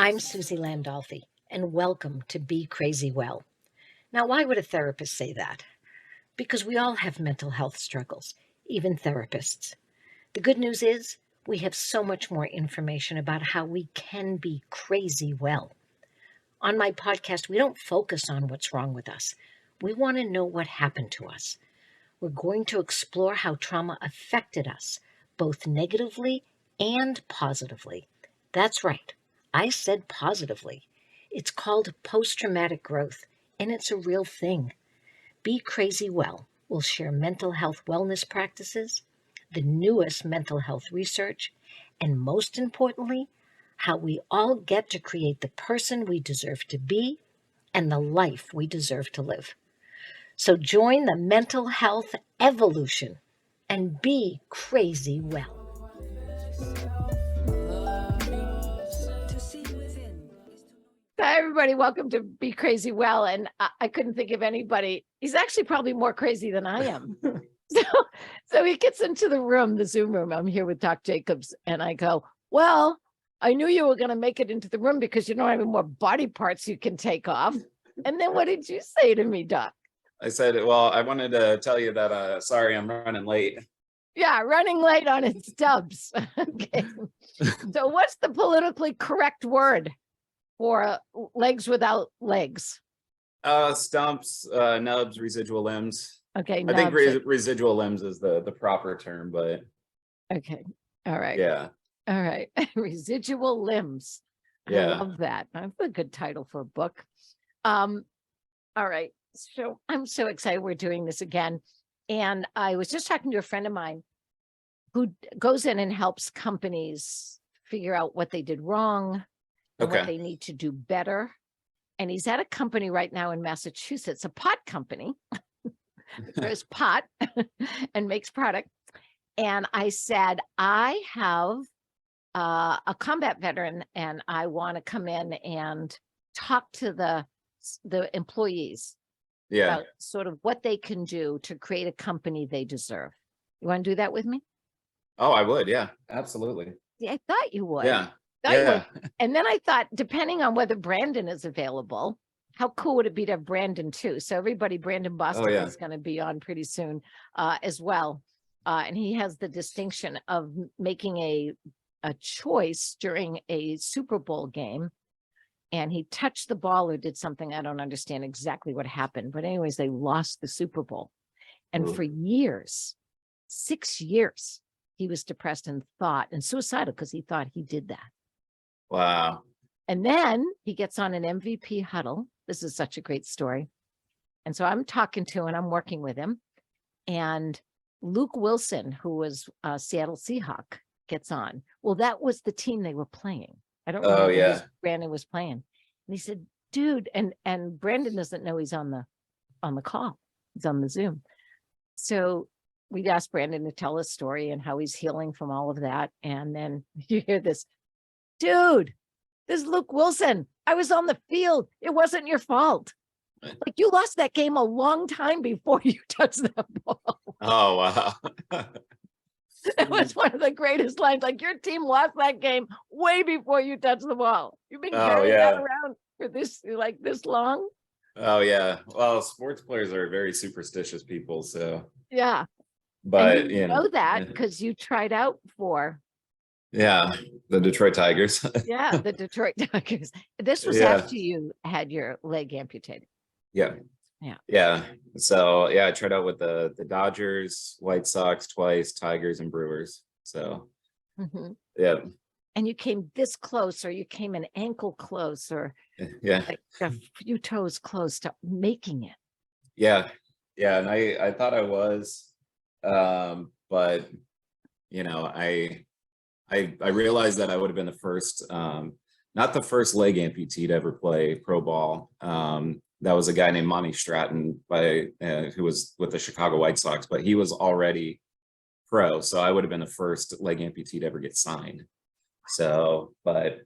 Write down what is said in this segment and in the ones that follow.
I'm Suzi Landolfi, and welcome to Be Crazy Well. Now, why would a therapist say that? Because we all have mental health struggles, even therapists. The good news is we have so much more information about how we can be crazy well. On my podcast, we don't focus on what's wrong with us. We want to know what happened to us. We're going to explore how trauma affected us, both negatively and positively. That's right. I said positively. It's called post-traumatic growth, and it's a real thing. Be Crazy Well will share mental health wellness practices, the newest mental health research, and most importantly, how we all get to create the person we deserve to be and the life we deserve to live. So join the mental health evolution and be crazy well. Hi, everybody. Welcome to Be Crazy Well. And I couldn't think of anybody. He's actually probably more crazy than I am. So he gets into the room, the Zoom room. I'm here with Doc Jacobs. And I go, well, I knew you were going to make it into the room because you don't have any more body parts you can take off. And then what did you say to me, Doc? I said, well, I wanted to tell you that, sorry, I'm running late. Yeah, running late on its stubs. Okay. So what's the politically correct word for legs without legs? Stumps, nubs, residual limbs. Okay. I think residual limbs is the proper term, but. Okay. All right. Yeah. All right. Residual limbs. Yeah. I love that. That's a good title for a book. All right. So I'm so excited we're doing this again. And I was just talking to a friend of mine who goes in and helps companies figure out what they did wrong and what they need to do better. And he's at a company right now in Massachusetts, a pot company. There's pot and makes product. And I said, I have a combat veteran and I want to come in and talk to the employees about sort of what they can do to create a company they deserve. You want to do that with me? Oh, I would. Yeah, absolutely. Yeah, I thought you would. Yeah. You would. And then I thought, depending on whether Brandon is available, how cool would it be to have Brandon too? So everybody, Brandon Boston is going to be on pretty soon as well. And he has the distinction of making a choice during a Super Bowl game. And he touched the ball or did something. I don't understand exactly what happened. But anyways, they lost the Super Bowl. And for years, 6 years, he was depressed and suicidal because he thought he did that. Wow. And then he gets on an MVP huddle. This is such a great story. And so I'm talking to and I'm working with him. And Luke Wilson, who was a Seattle Seahawk, gets on. Well, that was the team they were playing. I don't know who Brandon was playing. And he said, dude, and Brandon doesn't know he's on the call. He's on the Zoom. So we asked Brandon to tell his story and how he's healing from all of that. And then you hear this, dude, this is Luke Wilson. I was on the field. It wasn't your fault. Like you lost that game a long time before you touched that ball. Oh, wow. It was one of the greatest lines. Like your team lost that game way before you touched the ball. You've been carrying that around for this long. Oh yeah. Well, sports players are very superstitious people. So yeah. But and you know that because you tried out for. Yeah, the Detroit Tigers. Yeah, the Detroit Tigers. This was after you had your leg amputated. Yeah. So I tried out with the Dodgers, White Sox twice, Tigers, and Brewers. So yeah. And you came this close, or you came an ankle close, or like a few toes close to making it. Yeah, and I thought I was, but I realized that I would have been the first, not the first leg amputee to ever play pro ball. That was a guy named Monty Stratton who was with the Chicago White Sox, but he was already pro. So I would have been the first leg amputee to ever get signed. So, but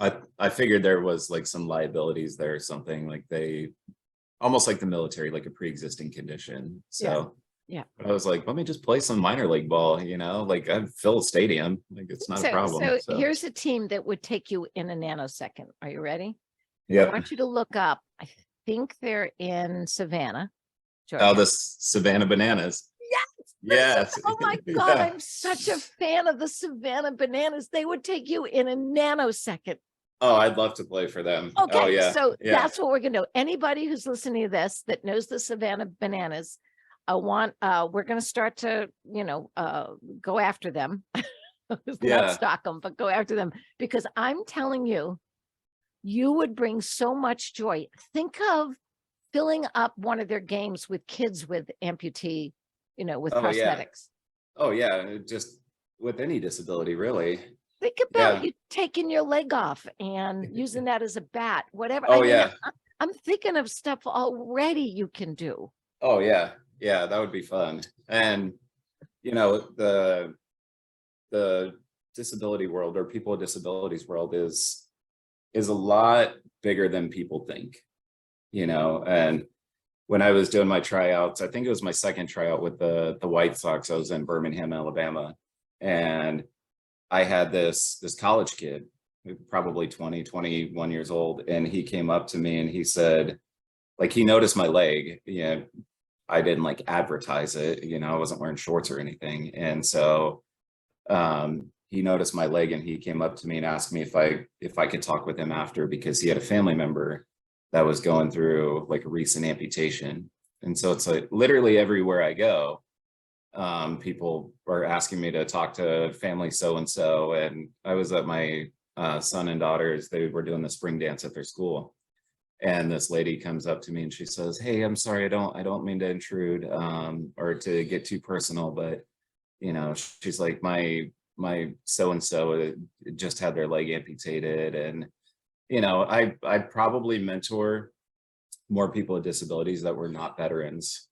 I figured there was like some liabilities there or something, like they almost like the military, like a pre-existing condition. So Yeah. But I was like, let me just play some minor league ball, you know, like I'd fill a stadium. Like it's not a problem. So here's a team that would take you in a nanosecond. Are you ready? I yeah. want you to look up. I think they're in Savannah, Oh, Georgia. the Savannah Bananas. Yes. Oh my God, Yeah. I'm such a fan of the Savannah Bananas. They would take you in a nanosecond. Oh, I'd love to play for them. Oh Okay, yeah. so Yeah. that's what we're gonna do. Anybody who's listening to this that knows the Savannah Bananas, we're gonna start to, go after them. Yeah. Not stalk them, but go after them, because I'm telling you, you would bring so much joy. Think of filling up one of their games with kids with amputee, with Oh yeah. prosthetics. Oh yeah. Just with any disability, really. Think about Yeah. you taking your leg off and using that as a bat, whatever. Oh yeah. I'm thinking of stuff already you can do. Oh yeah. Yeah, that would be fun. And you know, the disability world or people with disabilities world is a lot bigger than people think, you know. And when I was doing my tryouts, I think it was my second tryout with the White Sox, I was in Birmingham, Alabama, and I had this college kid, probably 20, 21 years old, and he came up to me and he said, like, he noticed my leg. I didn't like advertise it, I wasn't wearing shorts or anything. And so he noticed my leg and he came up to me and asked me if I could talk with him after, because he had a family member that was going through like a recent amputation. And so it's like literally everywhere I go, people are asking me to talk to family so-and-so. And I was at my son and daughters, they were doing the spring dance at their school. And this lady comes up to me and she says, "Hey, I'm sorry, I don't mean to intrude or to get too personal, but she's like, my so-and-so just had their leg amputated." And I probably mentor more people with disabilities that were not veterans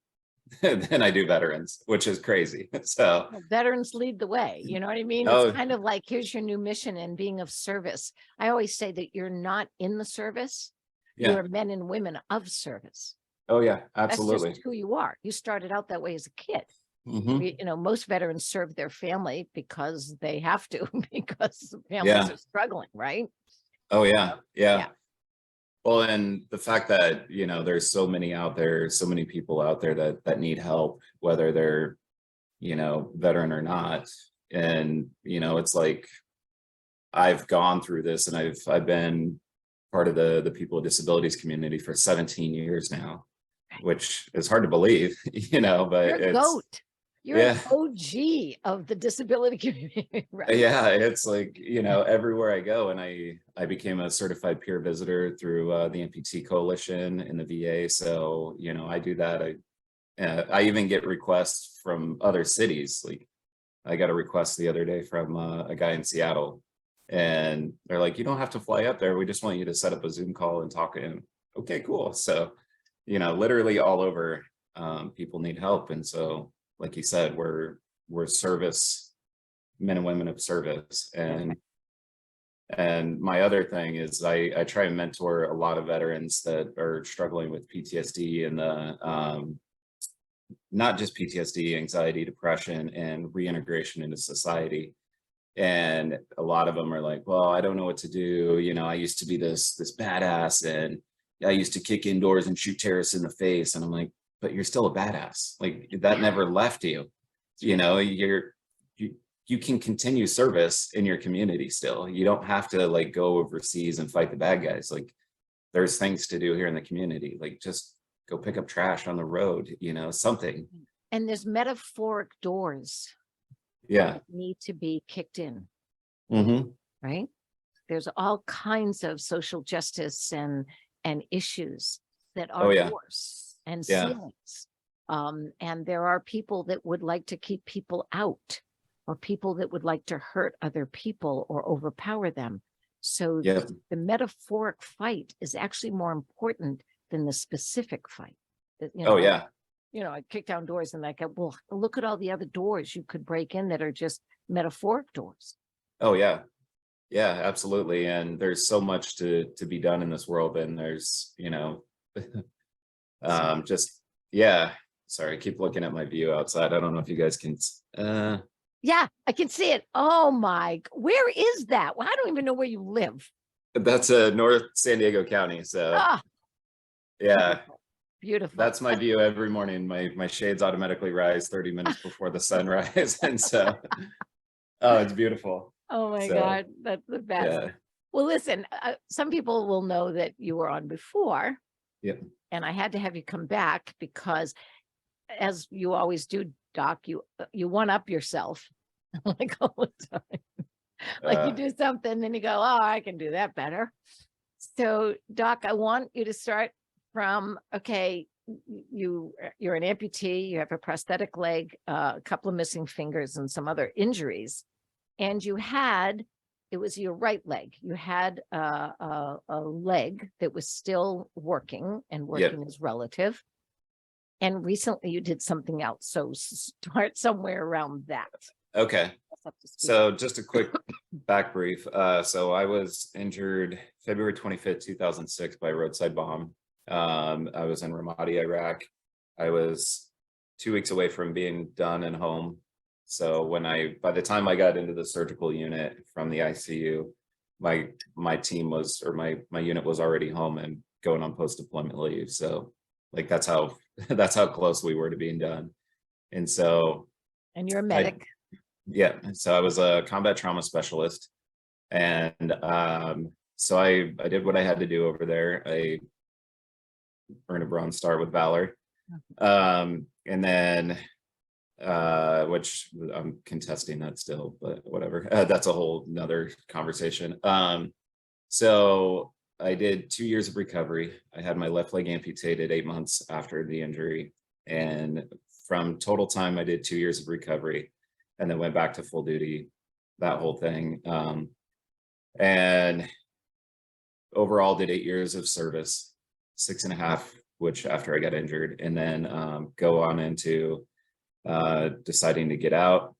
than I do veterans, which is crazy. So Well, veterans lead the way. You know what I mean? oh It's kind of like, here's your new mission and being of service. I always say that you're not in the service. yeah. You're men and women of service. Oh yeah, That's absolutely. just who you are. You started out that way as a kid. Mhm. Most veterans serve their family because they have to, because families Yeah. are struggling, right? Oh yeah. Yeah. Yeah. Well, and the fact that, there's so many out there, so many people out there that need help, whether they're, veteran or not. And, it's like I've gone through this and I've been part of the people with disabilities community for 17 years now, which is hard to believe, but You're a it's goat. You're yeah. an OG of the disability community, right? Yeah, it's like, everywhere I go, and I became a certified peer visitor through the amputee coalition in the VA. So, I do that. I even get requests from other cities. Like I got a request the other day from a guy in Seattle, and they're like, "You don't have to fly up there. We just want you to set up a Zoom call and talk to him." Okay, cool. So, literally all over, people need help. And so, like you said, we're service men and women of service. And my other thing is I try and mentor a lot of veterans that are struggling with PTSD and the not just PTSD, anxiety, depression, and reintegration into society. And a lot of them are like, "Well, I don't know what to do. I used to be this badass, and I used to kick indoors and shoot terrorists in the face." And I'm like, "But you're still a badass. Like that never left you. You can continue service in your community still. You don't have to like go overseas and fight the bad guys. Like there's things to do here in the community. Like just go pick up trash on the road, something." And there's metaphoric doors Yeah. that need to be kicked in, Mm-hmm. right? There's all kinds of social justice and issues that Oh are yeah. doors and Yeah. ceilings. And there are people that would like to keep people out, or people that would like to hurt other people or overpower them. So Yep. the metaphoric fight is actually more important than the specific fight. Oh yeah. I kick down doors and like, well, look at all the other doors you could break in that are just metaphoric doors. Oh yeah. Yeah, absolutely. And there's so much to be done in this world. And there's, just, yeah. sorry, I keep looking at my view outside. I don't know if you guys can, Yeah, I can see it. Oh my, where is that? Well, I don't even know where you live. that's North San Diego County. So Ah, yeah, beautiful. that's my view every morning. My shades automatically rise 30 minutes before the sunrise. And so, oh, it's beautiful. Oh my So, God, that's the best. yeah. Well, listen, some people will know that you were on before. Yep. And I had to have you come back because, as you always do, Doc, you one up yourself like all the time. Like you do something, then you go, "Oh, I can do that better." So, Doc, I want you to start from, okay, you're an amputee, you have a prosthetic leg, a couple of missing fingers, and some other injuries, and it was your right leg. You had a leg that was still working, and working is relative. And recently you did something else. So start somewhere around that. Okay. So just a quick back brief. So I was injured February 25th, 2006 by a roadside bomb. I was in Ramadi, Iraq. I was 2 weeks away from being done and home. So by the time I got into the surgical unit from the ICU, my team was, or my unit was already home and going on post-deployment leave. So like, that's how close we were to being done. And so. And you're a medic. Yeah. So I was a combat trauma specialist. And so I did what I had to do over there. I earned a Bronze Star with Valor. And then which I'm contesting that still, but whatever. That's a whole nother conversation. So I did 2 years of recovery. I had my left leg amputated 8 months after the injury. And from total time, I did 2 years of recovery and then went back to full duty, that whole thing. And overall did 8 years of service, 6.5, which after I got injured, and then go on into deciding to get out.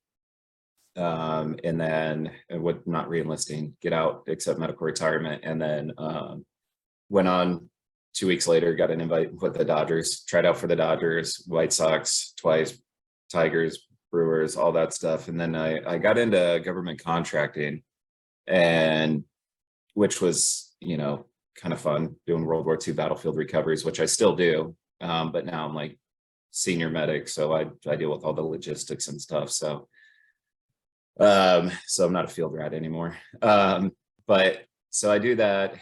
And then with not re-enlisting, get out, accept medical retirement, and then went on 2 weeks later, got an invite with the Dodgers, tried out for the Dodgers, White Sox twice, Tigers, Brewers, all that stuff. And then I got into government contracting, and which was, kind of fun, doing World War II battlefield recoveries, which I still do. But now I'm like senior medic, so I deal with all the logistics and stuff. So I'm not a field rat anymore. But so I do that.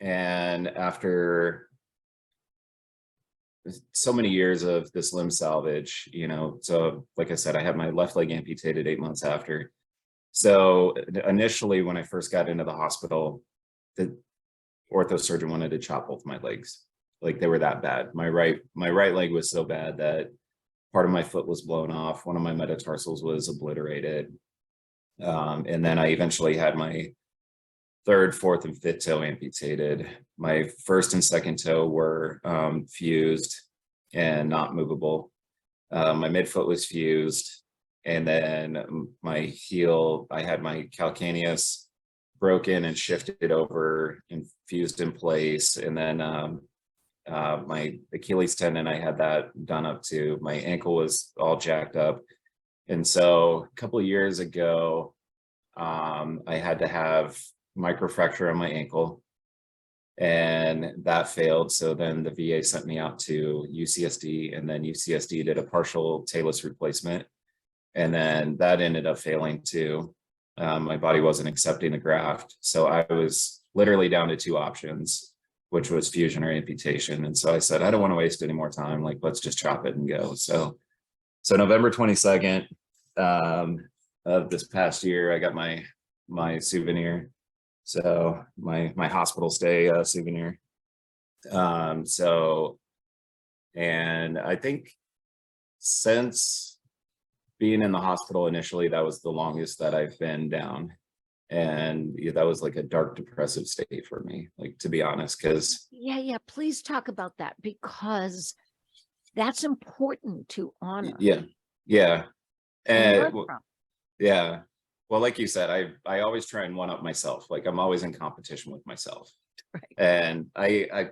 And after so many years of this limb salvage, so like I said, I had my left leg amputated 8 months after. So initially, when I first got into the hospital, the ortho surgeon wanted to chop both my legs. Like, they were that bad. My right leg was so bad that part of my foot was blown off. One of my metatarsals was obliterated. And then I eventually had my third, fourth, and fifth toe amputated. My first and second toe were fused and not movable. My midfoot was fused. And then my heel, I had my calcaneus broken and shifted over and fused in place. And then my Achilles tendon, I had that done up too. My ankle was all jacked up. And so a couple of years ago, I had to have microfracture on my ankle, and that failed. So then the VA sent me out to UCSD, and then UCSD did a partial talus replacement. And then that ended up failing too. My body wasn't accepting the graft. So I was literally down to 2 options, which was fusion or amputation. And so I said, I don't want to waste any more time. Like, let's just chop it and go. So November 22nd of this past year, I got my souvenir. So my hospital stay souvenir. And I think since being in the hospital initially, that was the longest that I've been down. And that was like a dark, depressive state for me, like, to be honest, because. Yeah. Please talk about that, because that's important to honor. Yeah. And learn from. yeah. Well, like you said, I always try and one up myself. Like, I'm always in competition with myself. Right. And I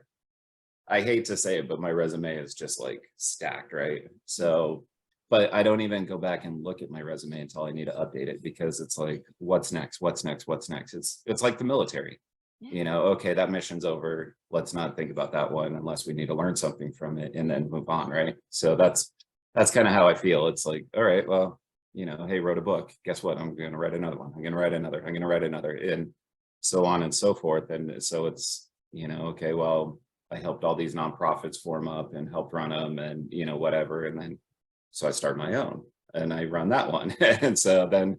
I hate to say it, but my resume is just like stacked, right? So, but I don't even go back and look at my resume until I need to update it, because it's like, what's next? What's next? What's next? It's like the military. You know, okay, that mission's over. Let's not think about that one unless we need to learn something from it and then move on, right? So that's kind of how I feel. It's like, all right, well, you know, hey, wrote a book. Guess what? I'm going to write another one. I'm going to write another. I'm going to write another, and so on and so forth. And so it's, you know, okay, well, I helped all these nonprofits form up and helped run them, and you know, whatever. And then so I started my own and I run that one. And so then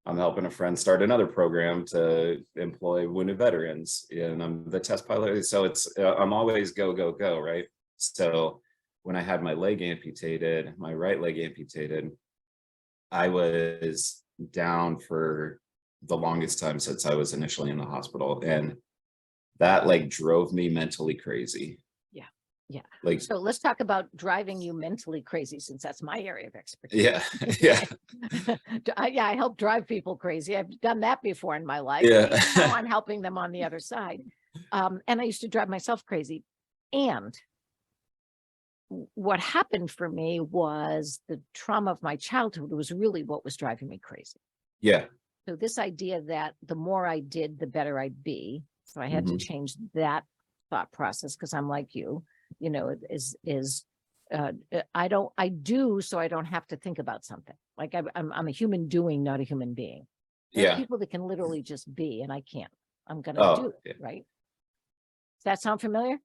I'm helping a friend start another program to employ wounded veterans, and I'm the test pilot. So it's, I'm always go, go, go, right? So when I had my leg amputated, my right leg amputated, I was down for the longest time since I was initially in the hospital. And that like drove me mentally crazy. Yeah. Like, So let's talk about driving you mentally crazy, since that's my area of expertise. yeah, yeah, I help drive people crazy. I've done that before in my life. yeah. Now I'm helping them on the other side. And I used to drive myself crazy. And what happened for me was the trauma of my childhood was really what was driving me crazy. Yeah. So this idea that the more I did, the better I'd be. So I had to change that thought process, because I'm like you know, I do so I don't have to think about something. Like I'm a human doing, not a human being. There are people that can literally just be, and I can't. I'm gonna do it, right? Does that sound familiar?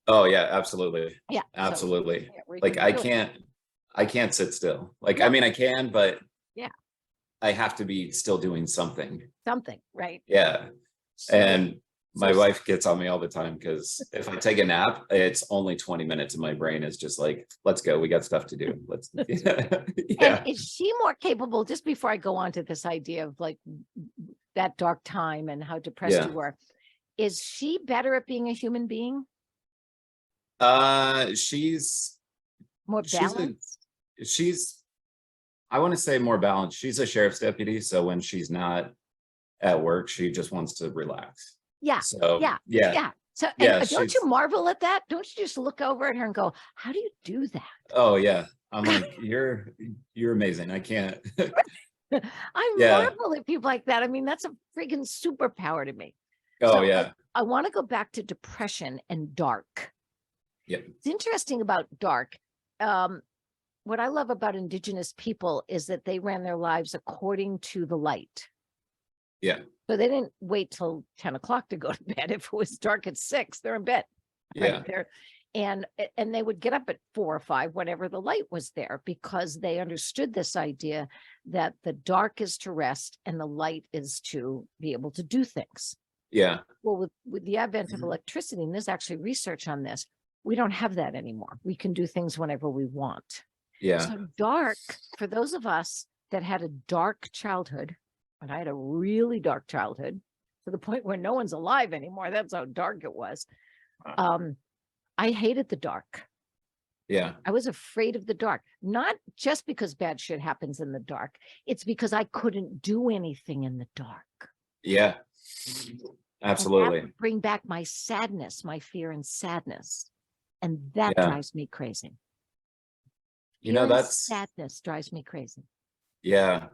Oh yeah, absolutely. Yeah, Absolutely. So, Like I can't sit still. Like, I mean, I can, but yeah, I have to be still doing something. right? Yeah. So, And my wife gets on me all the time, because if I take a nap, it's only 20 minutes and my brain is just like, let's go. We got stuff to do. Let's, yeah. And is she more capable, just before I go on to this idea of like that dark time and how depressed you were, is she better at being a human being? She's More balanced? I want to say more balanced. She's a sheriff's deputy. So when she's not at work, she just wants to relax. Yeah. So yeah. So and don't you marvel at that? Don't you just look over at her and go, how do you do that? Oh yeah. I'm like, you're amazing. I can't. I marvel at people like that. I mean, that's a freaking superpower to me. Oh So yeah. I want to go back to depression and dark. Yeah. It's interesting about dark. What I love about Indigenous people is that they ran their lives according to the light. Yeah. So they didn't wait till 10 o'clock to go to bed. If it was dark at 6, they're in bed. Yeah. Right there. And they would get up at 4 or 5 whenever the light was there, because they understood this idea that the dark is to rest and the light is to be able to do things. Yeah. Well, with the advent of electricity, and there's actually research on this, we don't have that anymore. We can do things whenever we want. Yeah. So dark, for those of us that had a dark childhood, and I had a really dark childhood to the point where no one's alive anymore. That's how dark it was. I hated the dark. Yeah. I was afraid of the dark, not just because bad shit happens in the dark. It's because I couldn't do anything in the dark. Yeah. Absolutely. And that would bring back my sadness, my fear and sadness. And that drives me crazy. You know, that's sadness drives me crazy. Yeah.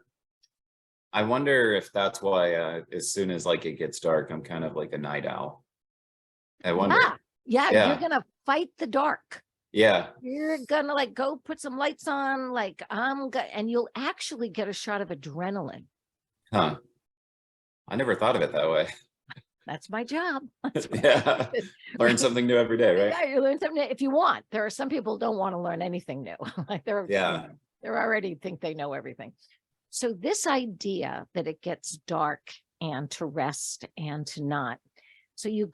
I wonder if that's why as soon as like it gets dark, I'm kind of like a night owl. I wonder. Yeah. You're gonna fight the dark. Yeah. You're gonna like go put some lights on, like and you'll actually get a shot of adrenaline. Huh. I never thought of it that way. That's my job. Yeah. Learn something new every day, right? Yeah, you learn something if you want. There are some people who don't want to learn anything new. Like they're already think they know everything. So this idea that it gets dark and to rest and to not. So you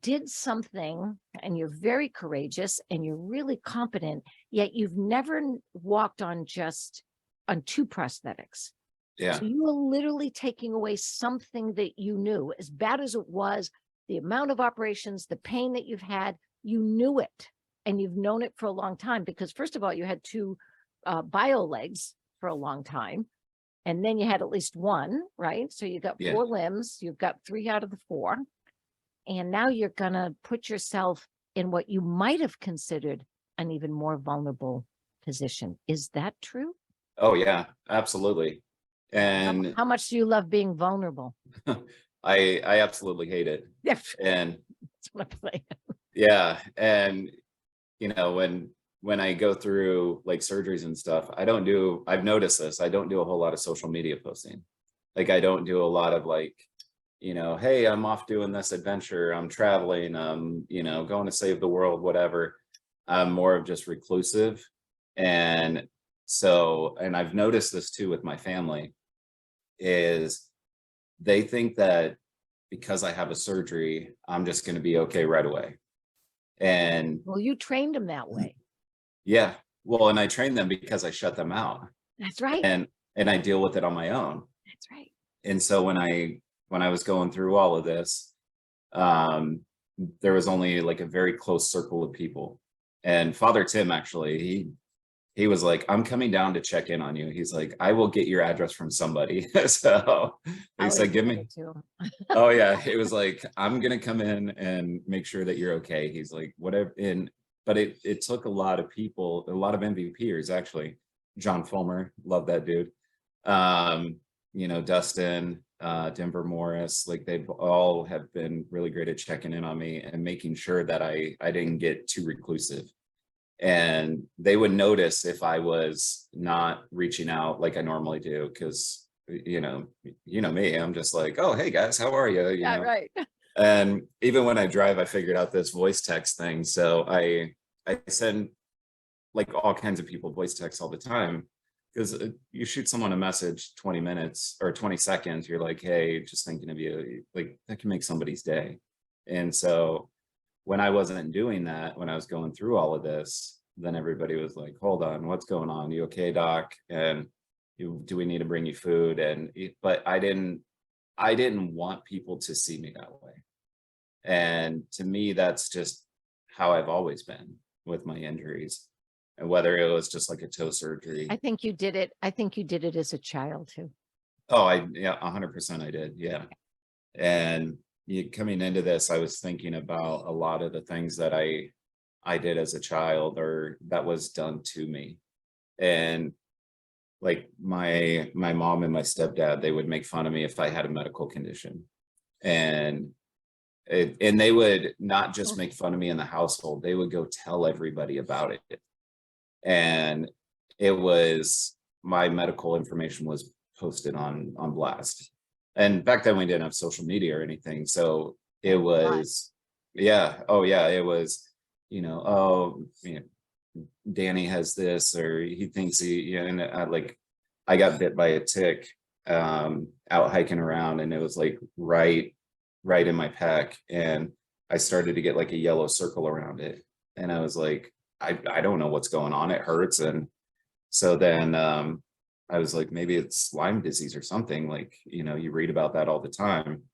did something, and you're very courageous and you're really competent, yet you've never walked on two prosthetics. Yeah. So you were literally taking away something that you knew, as bad as it was, the amount of operations, the pain that you've had, you knew it, and you've known it for a long time, because first of all, you had 2 bio legs for a long time. And then you had at least 1, right? So you got 4 limbs, you've got 3 out of the 4. And now you're going to put yourself in what you might have considered an even more vulnerable position. Is that true? Oh yeah, absolutely. And How much do you love being vulnerable? I absolutely hate it. That's And what I'm saying. yeah, and when I go through like surgeries and stuff, I've noticed this, I don't do a whole lot of social media posting. Like I don't do a lot of like, hey, I'm off doing this adventure, I'm traveling, going to save the world, whatever. I'm more of just reclusive. And and I've noticed this too with my family, is they think that because I have a surgery, I'm just going to be okay right away. And Well, you trained them that way. yeah, well, and I train them because I shut them out, That's right. and I deal with it on my own. That's right. And so when I was going through all of this, um, there was only like a very close circle of people. And Father Tim, actually, he was like, I'm coming down to check in on you. He's like, I will get your address from somebody. So I he would said, give do me. it too. Oh yeah. It was like, I'm gonna come in and make sure that you're okay. He's like, whatever. But it took a lot of people, a lot of MVPers actually. John Fulmer, love that dude. Dustin, Denver Morris, like they've all have been really great at checking in on me and making sure that I didn't get too reclusive. And they would notice if I was not reaching out like I normally do, because me, I'm just like, oh hey guys, how are you? Yeah, right. And even when I drive, I figured out this voice text thing. So I send like all kinds of people voice texts all the time, because you shoot someone a message 20 minutes or 20 seconds, you're like, hey, just thinking of you, like that can make somebody's day. And so when I wasn't doing that, when I was going through all of this, then everybody was like, hold on, what's going on? You okay, doc? And do we need to bring you food? But I didn't want people to see me that way. And to me, that's just how I've always been with my injuries. And whether it was just like a toe surgery. I think you did it. I think you did it as a child too. Oh, 100% I did. Yeah. And coming into this, I was thinking about a lot of the things that I did as a child, or that was done to me. And like my mom and my stepdad, they would make fun of me if I had a medical condition. And they would not just make fun of me in the household, they would go tell everybody about it. And it was, my medical information was posted on blast. And back then we didn't have social media or anything. So it was, yeah. Oh yeah. It was, Danny has this, or he thinks and I got bit by a tick, out hiking around, and it was like right in my pec. And I started to get like a yellow circle around it. And I was like, I don't know what's going on. It hurts. And so then, I was like, maybe it's Lyme disease or something, like, you read about that all the time.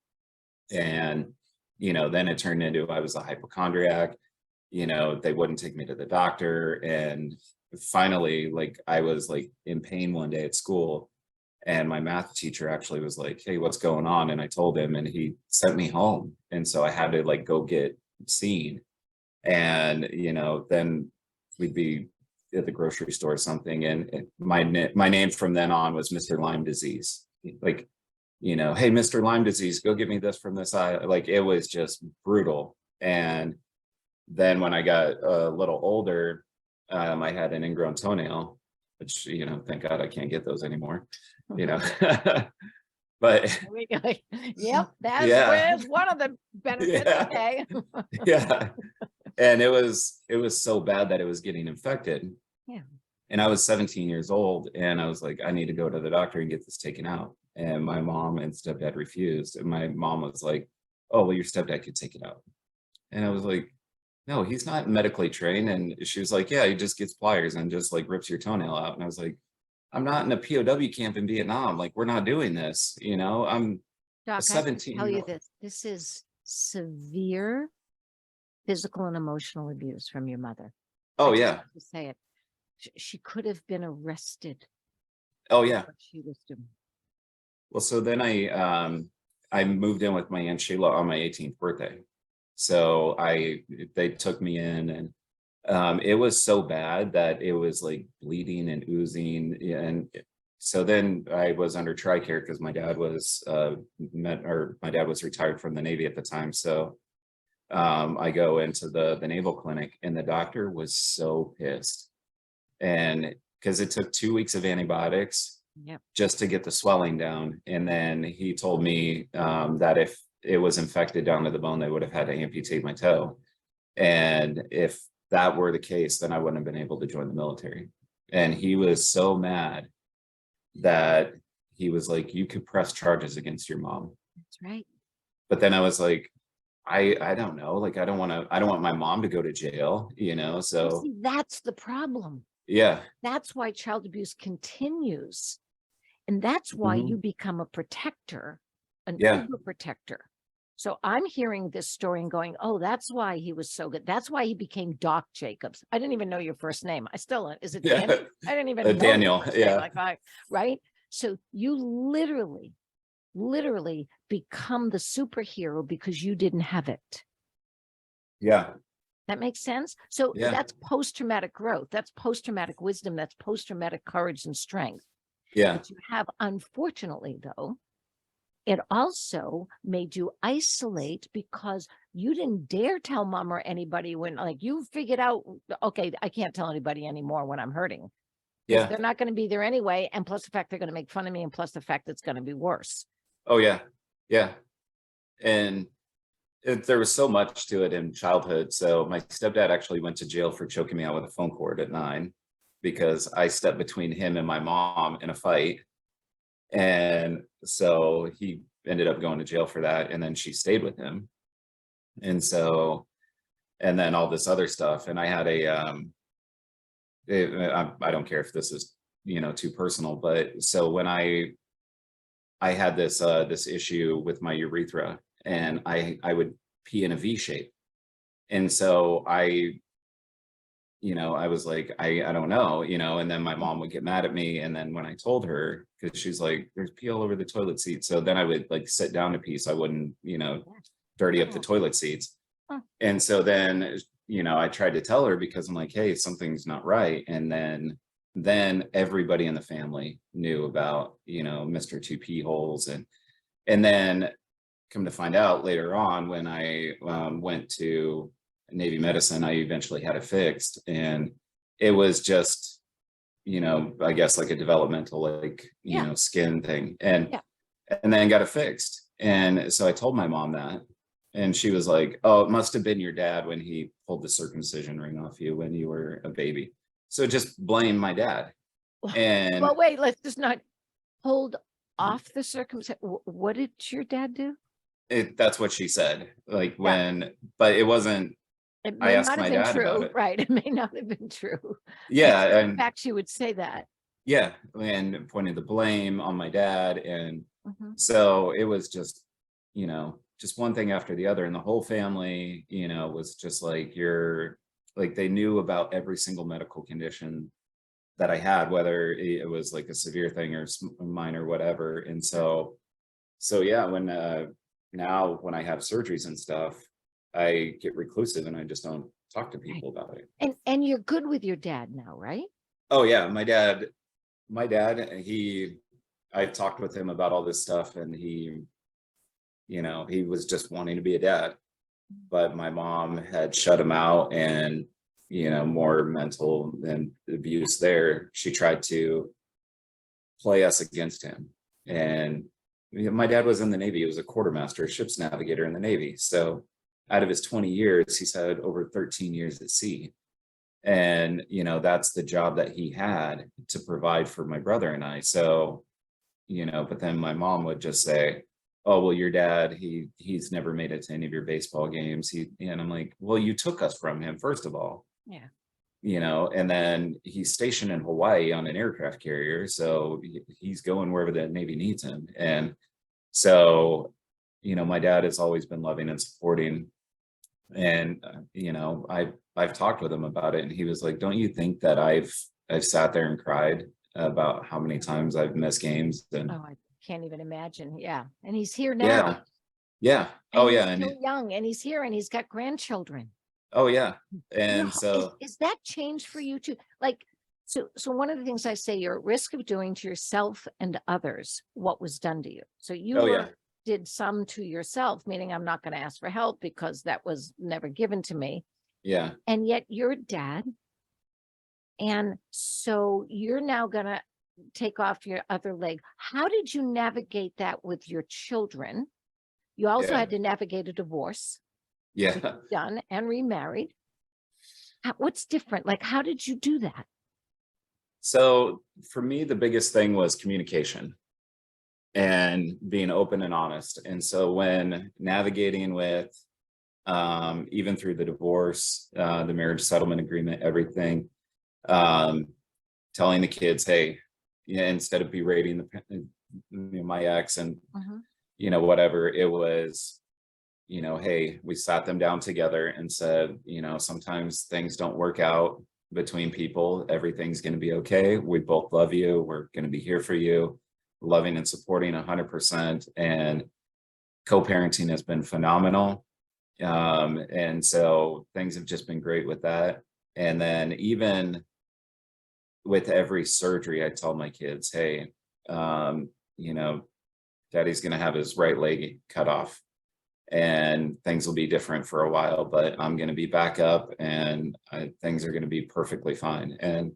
And, then it turned into, I was a hypochondriac, they wouldn't take me to the doctor. And finally, like, I was like in pain one day at school, and my math teacher actually was like, hey, what's going on? And I told him, and he sent me home. And so I had to like go get seen. And, then we'd be at the grocery store or something, and my name from then on was Mr. Lyme disease. Like, hey, Mr. Lyme disease, go get me this from this eye. Like, it was just brutal. And then when I got a little older, I had an ingrown toenail, which, thank God I can't get those anymore, but yep, that's one of the benefits. Yeah. Okay. Yeah. And it was so bad that it was getting infected. Yeah. And I was 17 years old, and I was like, I need to go to the doctor and get this taken out. And my mom and stepdad refused. And my mom was like, oh, well, your stepdad could take it out. And I was like, no, he's not medically trained. And she was like, yeah, he just gets pliers and just like rips your toenail out. And I was like, I'm not in a POW camp in Vietnam. Like, we're not doing this. I'm Doc, 17. I tell you this is severe physical and emotional abuse from your mother. Oh, I just yeah. have to say it. She could have been arrested. Oh, yeah. She was doing. Well, so then I moved in with my Aunt Sheila on my 18th birthday. So they took me in, and it was so bad that it was like bleeding and oozing. And so then I was under TRICARE because my dad was my dad was retired from the Navy at the time. So I go into the naval clinic, and the doctor was so pissed. And because it took 2 weeks of antibiotics Yep. just to get the swelling down. And then he told me that if it was infected down to the bone, they would have had to amputate my toe. And if that were the case, then I wouldn't have been able to join the military. And he was so mad that he was like, you could press charges against your mom. That's right. But then I was like, I don't know, like I don't want my mom to go to jail, so See, that's the problem. yeah. That's why child abuse continues. And that's why Mhm. you become a protector, an Yeah. overprotector. So I'm hearing this story and going, oh, that's why he was so good. That's why he became Doc Jacobs. I didn't even know your first name. I still, is it Yeah. Danny? I didn't even know your Daniel, first name, yeah. right? So you literally become the superhero because you didn't have it. Yeah. That makes sense. So Yeah. that's post-traumatic growth. That's post-traumatic wisdom. That's post-traumatic courage and strength. Yeah. That you have, unfortunately, though, it also made you isolate because you didn't dare tell mom or anybody when, like, you figured out, okay, I can't tell anybody anymore when I'm hurting. Because Yeah. they're not going to be there anyway. And plus the fact they're going to make fun of me, and plus the fact it's going to be worse. Oh yeah. Yeah. And there was so much to it in childhood. So my stepdad actually went to jail for choking me out with a phone cord at 9 because I stepped between him and my mom in a fight. And so he ended up going to jail for that. And then she stayed with him. And so, and then all this other stuff. And I had I don't care if this is, too personal, but so when I had this issue with my urethra, and I would pee in a V shape. And so I was like, I don't know, and then my mom would get mad at me. And then when I told her, because she's like, there's pee all over the toilet seat. So then I would like sit down to pee so I wouldn't, dirty up the toilet seats. Huh. And so then, I tried to tell her because I'm like, hey, something's not right. And then everybody in the family knew about, Mr. Two Pee holes. And then come to find out later on when I went to Navy medicine, I eventually had it fixed. And it was just, I guess like a developmental, like, skin thing. And then got it fixed. And so I told my mom that. And she was like, oh, it must have been your dad when he pulled the circumcision ring off you when you were a baby. So just blame my dad. And well, wait, let's just not hold off the circumcision. What did your dad do? that's what she said. Like but it wasn't. It I may asked not have my been dad true, about it. right? It may not have been true. Yeah, In and fact, she would say that. yeah, and pointed the blame on my dad. And Mhm. so it was just, just one thing after the other. And the whole family, was just like, they knew about every single medical condition that I had, whether it was like a severe thing or minor, whatever. And so yeah, when now when I have surgeries and stuff, I get reclusive and I just don't talk to people about it. And you're good with your dad now, right? Oh yeah, my dad, I've talked with him about all this stuff, and he was just wanting to be a dad, but my mom had shut him out. And more mental and abuse there. She tried to play us against him. And my dad was in the Navy. He was a quartermaster, a ship's navigator in the Navy. So out of his 20 years, he's had over 13 years at sea. And, that's the job that he had to provide for my brother and I. So, but then my mom would just say, oh, well, your dad, he's never made it to any of your baseball games. And I'm like, well, you took us from him, first of all. Yeah. And then he's stationed in Hawaii on an aircraft carrier. So he's going wherever the Navy needs him. And so, my dad has always been loving and supporting. And, I've talked with him about it, and he was like, don't you think that I've sat there and cried about how many times I've missed games? And Oh, I can't even imagine. Yeah. And he's here now. yeah, Yeah. And Oh he's yeah. And still young, and he's here, and he's got grandchildren. oh yeah. You know, And so is that change for you too? Like, so one of the things I say, you're at risk of doing to yourself and others what was done to you. So you oh yeah. did some to yourself, meaning I'm not going to ask for help because that was never given to me. Yeah. And yet you're a dad. And so you're now going to take off your other leg. How did you navigate that with your children? You also Yeah. had to navigate a divorce, Yeah. done, and remarried. What's different? Like, how did you do that? So for me, the biggest thing was communication and being open and honest. And so when navigating with even through the divorce, the marriage settlement agreement, everything, telling the kids, hey, yeah, instead of berating my ex and whatever, it was, hey, we sat them down together and said, sometimes things don't work out between people. Everything's going to be okay. We both love you. We're going to be here for you, loving and supporting 100%. And co-parenting has been phenomenal. And so things have just been great with that. And then even with every surgery, I tell my kids, hey, daddy's going to have his right leg cut off and things will be different for a while, but I'm going to be back up and things are going to be perfectly fine. And,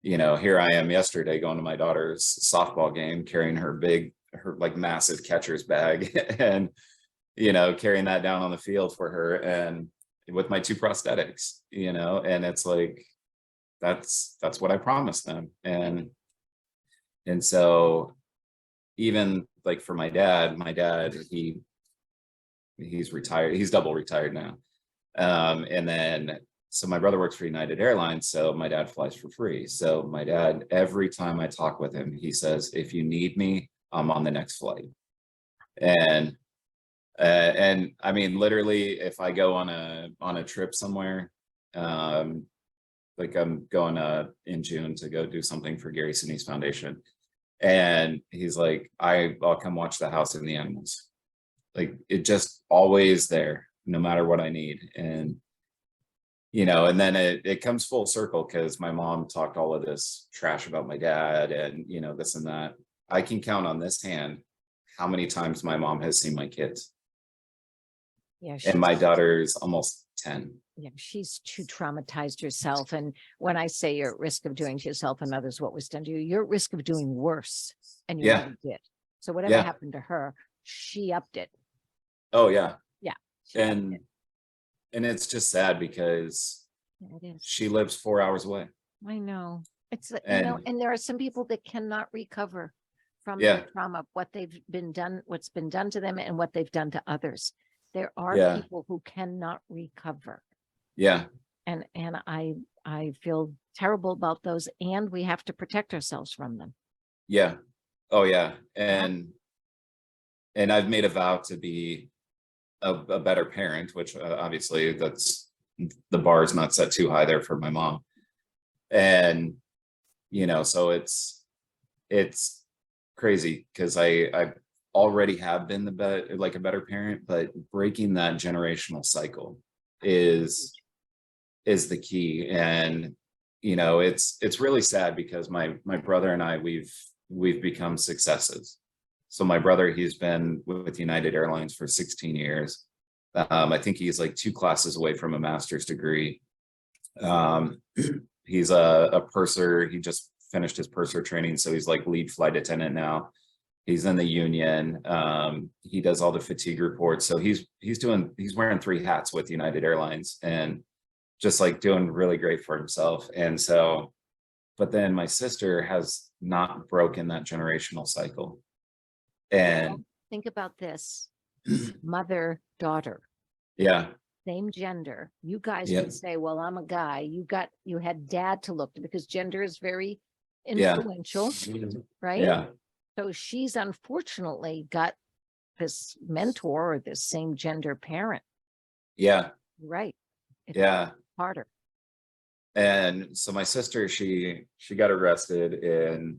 here I am yesterday going to my daughter's softball game, carrying her like massive catcher's bag and, carrying that down on the field for her and with my 2 prosthetics, and it's like, that's what I promised them. And so even like for my dad, he's retired. He's double retired now. And then, so my brother works for United Airlines. So my dad flies for free. So my dad, every time I talk with him, he says, if you need me, I'm on the next flight. And I mean, literally, if I go on a trip somewhere, like I'm going in June to go do something for Gary Sinise Foundation. And he's like, I'll come watch the house and the animals. Like it just always there, no matter what I need. And, and then it comes full circle because my mom talked all of this trash about my dad and, this and that. I can count on this hand how many times my mom has seen my kids. Yeah. And my daughter's almost 10. Yeah, she's too traumatized herself. And when I say you're at risk of doing to yourself and others what was done to you, you're at risk of doing worse. And you already did. So whatever happened to her, she upped it. Oh yeah. Yeah. And it's just sad because she lives 4 hours away. I know. It's and there are some people that cannot recover from their trauma, what's been done to them and what they've done to others. There are people who cannot recover. Yeah. And I feel terrible about those, and we have to protect ourselves from them. Yeah. Oh yeah. And I've made a vow to be a better parent, which obviously that's the bar is not set too high there for my mom. And so it's crazy because I already have been a better parent, but breaking that generational cycle is the key. And it's really sad because my brother and I we've become successes. So my brother, he's been with United Airlines for 16 years. I think he's like 2 classes away from a master's degree. He's a purser. He just finished his purser training, so he's like lead flight attendant now. He's in the union. He does all the fatigue reports. So he's wearing 3 hats with United Airlines and just like doing really great for himself. And so, but then my sister has not broken that generational cycle. And think about this, mother, daughter. Yeah. Same gender. You guys would say, well, I'm a guy. You had dad to look to because gender is very influential, right? Yeah. So she's unfortunately got this mentor or this same gender parent. Yeah. Right. It's harder. And so my sister, she got arrested a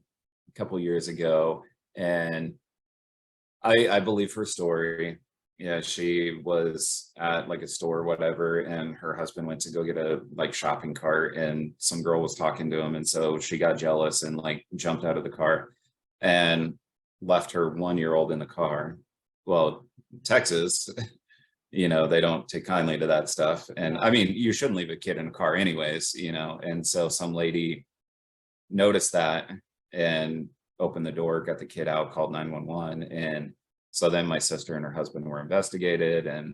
couple years ago, and I believe her story. Yeah, she was at like a store or whatever, and her husband went to go get a like shopping cart, and some girl was talking to him, and so she got jealous and like jumped out of the car and left her 1-year-old in the car. Well, Texas, they don't take kindly to that stuff. And I mean, you shouldn't leave a kid in a car anyways, and so some lady noticed that and opened the door, got the kid out, called 911. And so then my sister and her husband were investigated, and,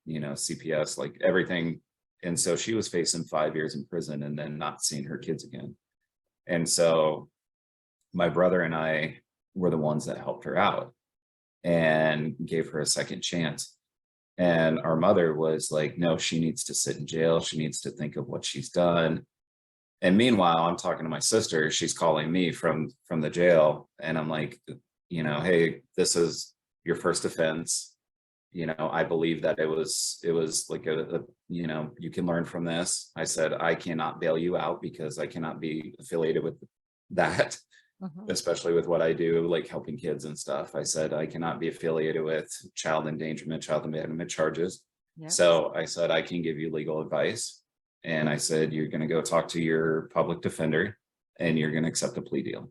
CPS, like everything. And so she was facing 5 years in prison and then not seeing her kids again. And so my brother and I were the ones that helped her out and gave her a second chance. And our mother was like, no, she needs to sit in jail. She needs to think of what she's done. And meanwhile, I'm talking to my sister. She's calling me from the jail. And I'm like, hey, this is your first offense. I believe that it was like you can learn from this. I said, I cannot bail you out because I cannot be affiliated with that, especially with what I do, like helping kids and stuff. I said, I cannot be affiliated with child endangerment, child abandonment charges. Yep. So I said, I can give you legal advice. And I said, you're going to go talk to your public defender and you're going to accept a plea deal.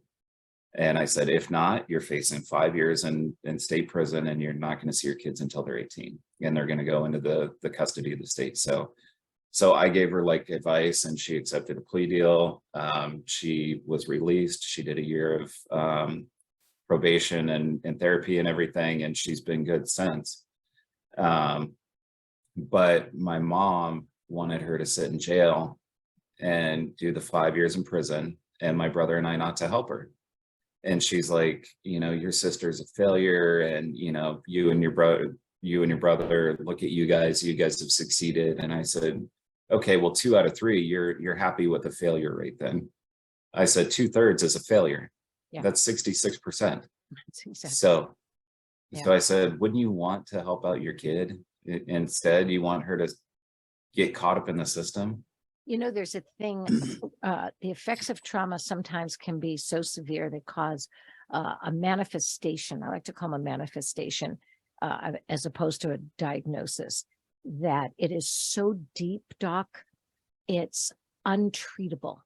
And I said, if not, you're facing 5 years in state prison, and you're not going to see your kids until they're 18, and they're going to go into the custody of the state. So I gave her like advice, and she accepted a plea deal. She was released. She did a year of probation and therapy and everything, and she's been good since. But my mom wanted her to sit in jail and do the 5 years in prison, and my brother and I not to help her. And she's like, your sister's a failure, and you and your brother, look at you guys have succeeded. And I said, okay, well, 2 out of 3, you're happy with the failure rate then. I said 2/3 is a failure. Yeah. That's 66%. Exactly. So Yeah. I said, wouldn't you want to help out your kid? Instead, you want her to get caught up in the system? There's a thing, the effects of trauma sometimes can be so severe they cause a manifestation. I like to call them a manifestation as opposed to a diagnosis, that it is so deep, Doc, it's untreatable.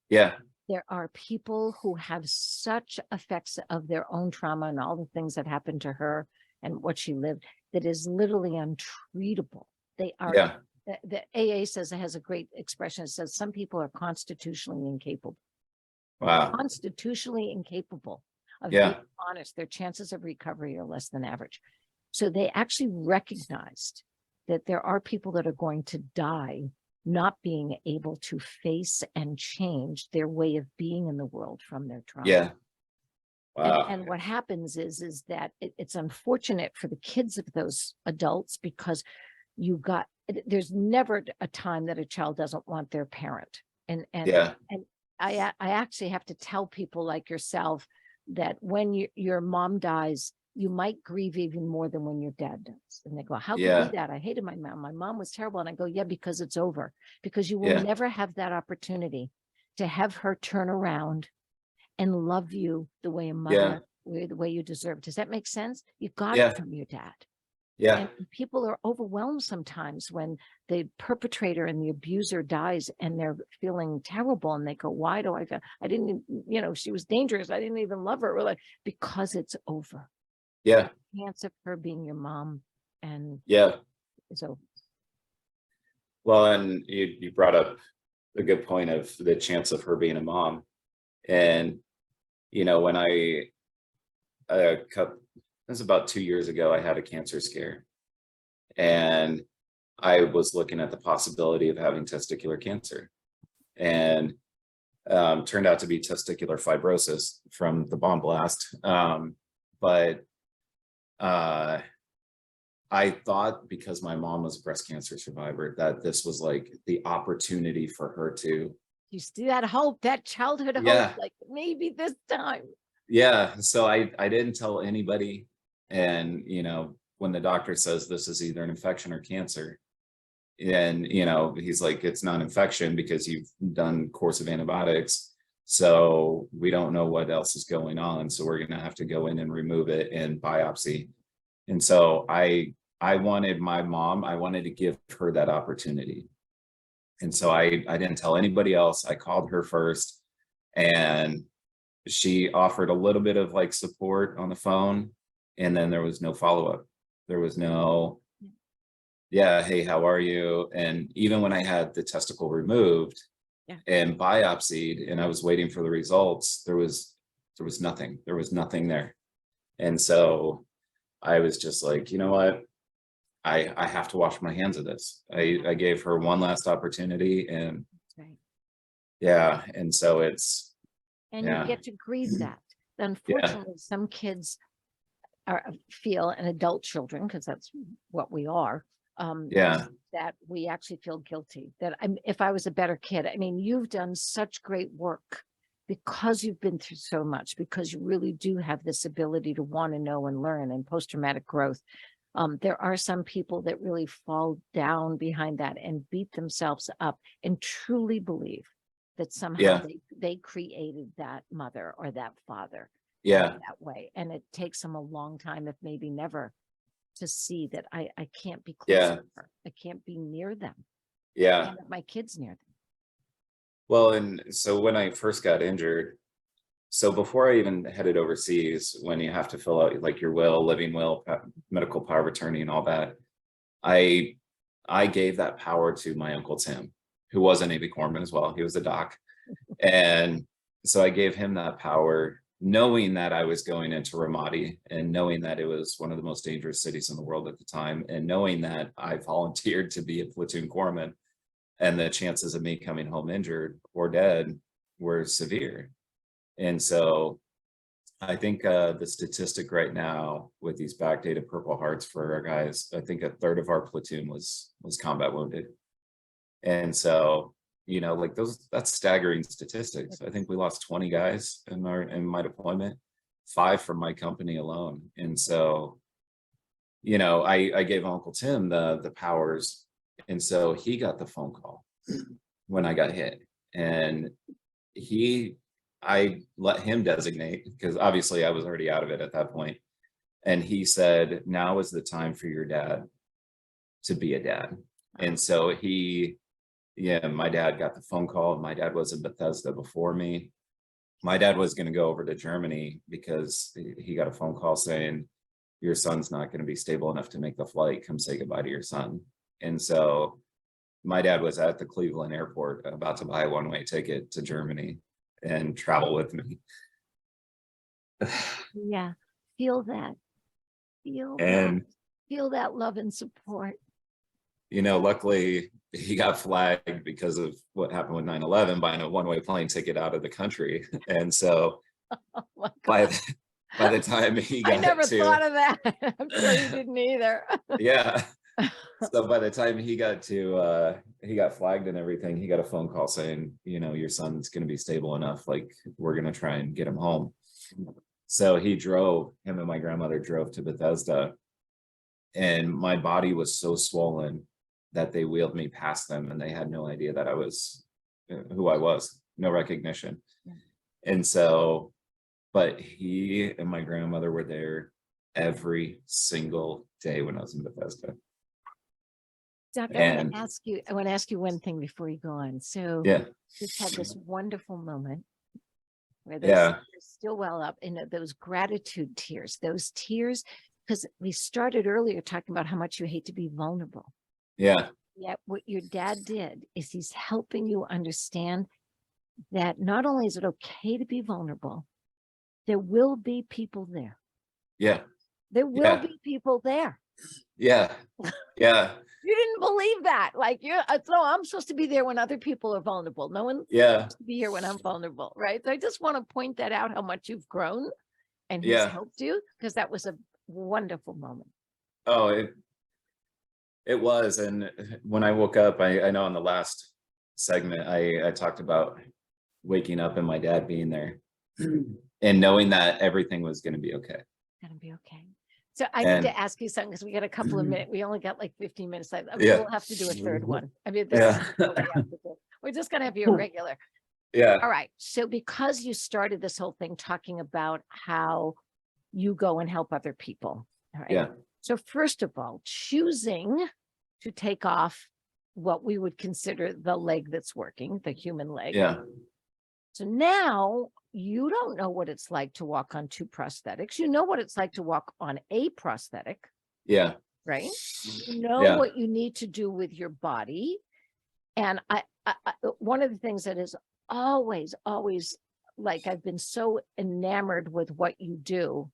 Yeah. There are people who have such effects of their own trauma and all the things that happened to her and what she lived that is literally untreatable. They are. Yeah. The AA says, it has a great expression. It says some people are constitutionally incapable. Wow. Constitutionally incapable of Yeah. being honest. Their chances of recovery are less than average. So they actually recognized that there are people that are going to die not being able to face and change their way of being in the world from their trauma. Yeah. Wow. And what happens is that it's unfortunate for the kids of those adults, because there's never a time that a child doesn't want their parent. And I actually have to tell people like yourself that when your mom dies, you might grieve even more than when your dad does. And they go, how could you do that? I hated my mom. My mom was terrible. And I go, yeah, because it's over. Because you will never have that opportunity to have her turn around and love you the way a mother, the way you deserve. Does that make sense? You got it from your dad. Yeah. And people are overwhelmed sometimes when the perpetrator and the abuser dies and they're feeling terrible, and they go, why do I feel, I didn't, she was dangerous. I didn't even love her. We're like, because it's over. Yeah. The chance of her being your mom and it's over. Well, and you brought up a good point of the chance of her being a mom. And, when it was about 2 years ago, I had a cancer scare, and I was looking at the possibility of having testicular cancer, and turned out to be testicular fibrosis from the bomb blast. But I thought, because my mom was a breast cancer survivor, that this was like the opportunity for her to. You see that hope, that childhood hope, like maybe this time. Yeah. So I didn't tell anybody. And, when the doctor says this is either an infection or cancer, and, he's like, it's not infection because you've done course of antibiotics. So we don't know what else is going on. So we're going to have to go in and remove it and biopsy. And so I I wanted my mom, I wanted to give her that opportunity. And so I didn't tell anybody else. I called her first, and she offered a little bit of like support on the phone, and then there was no follow-up. There was no, yeah, hey, how are you? And even when I had the testicle removed and biopsied and I was waiting for the results, there was nothing. There was nothing there. And so I was just like, you know what? I have to wash my hands of this. I gave her one last opportunity, and Right. yeah, and so it's, And yeah. you get to grieve that. Unfortunately, some kids feel, and adult children, because that's what we are, Yeah, that we actually feel guilty. That if I was a better kid, I mean, you've done such great work because you've been through so much, because you really do have this ability to want to know and learn, and post-traumatic growth. There are some people that really fall down behind that and beat themselves up and truly believe that somehow yeah, they created that mother or that father yeah, that way. And it takes them a long time, if maybe never, to see that I can't be close yeah, to her. I can't be near them. I yeah. can't have my kids near them. Well, and so when I first got injured, so before I even headed overseas, when you have to fill out like your will, living will, medical power of attorney and all that, I gave that power to my Uncle Tim, who was a Navy corpsman as well. He was a doc. And so I gave him that power, knowing that I was going into Ramadi, and knowing that it was one of the most dangerous cities in the world at the time, and knowing that I volunteered to be a platoon corpsman, and the chances of me coming home injured or dead were severe. And so I think the statistic right now with these backdated Purple Hearts for our guys, I think a third of our platoon was combat wounded. And so, you know, like that's staggering statistics. I think we lost 20 guys in my deployment, 5 from my company alone. And so, you know, I gave Uncle Tim the powers, and so he got the phone call when I got hit, and I let him designate, because obviously I was already out of it at that point. And he said, now is the time for your dad to be a dad. And so my dad got the phone call. My dad was in Bethesda before me. My dad was going to go over to Germany because he got a phone call saying, your son's not going to be stable enough to make the flight. Come say goodbye to your son. And so my dad was at the Cleveland airport about to buy a one-way ticket to Germany and travel with me. Yeah. Feel that. And Feel that love and support. you know, luckily he got flagged because of what happened with 9/11, buying a one-way plane ticket out of the country. And so Oh my by God. by the time he I got never to, thought of that. I'm sure you didn't either. yeah. So by the time he got flagged and everything, he got a phone call saying, you know, your son's going to be stable enough, like we're going to try and get him home. So him and my grandmother drove to Bethesda, and my body was so swollen that they wheeled me past them, and they had no idea that I was who I was, no recognition. And so, but he and my grandmother were there every single day when I was in Bethesda. Doc, I And want to ask you one thing before you go on. So yeah, just had this wonderful moment where yeah, they're still well up, and those gratitude tears, because we started earlier talking about how much you hate to be vulnerable. yeah, Yet what your dad did is he's helping you understand that not only is it okay to be vulnerable, there will be people there. yeah, There will be people there. yeah, yeah, You didn't believe that. Like, so I'm supposed to be there when other people are vulnerable. No one's yeah, supposed to be here when I'm vulnerable, right? So I just want to point that out, how much you've grown and he's yeah. helped you, because that was a wonderful moment. Oh, it was. And when I woke up, I know in the last segment, I talked about waking up and my dad being there and knowing that everything was going to be okay. Gonna be okay. So I And need to ask you something, because we got a couple of minutes. We only got like 15 minutes left. I mean, yeah, we'll have to do a third one. I mean, this yeah, is what we have to do. We're just gonna have you a regular. yeah, All right. So because you started this whole thing talking about how you go and help other people, all right? yeah, So first of all, choosing to take off what we would consider the leg that's working, the human leg. Yeah. So now you don't know what it's like to walk on 2 prosthetics. You know what it's like to walk on a prosthetic, Yeah. right? You know Yeah. what you need to do with your body. And I one of the things that is always, like, I've been so enamored with what you do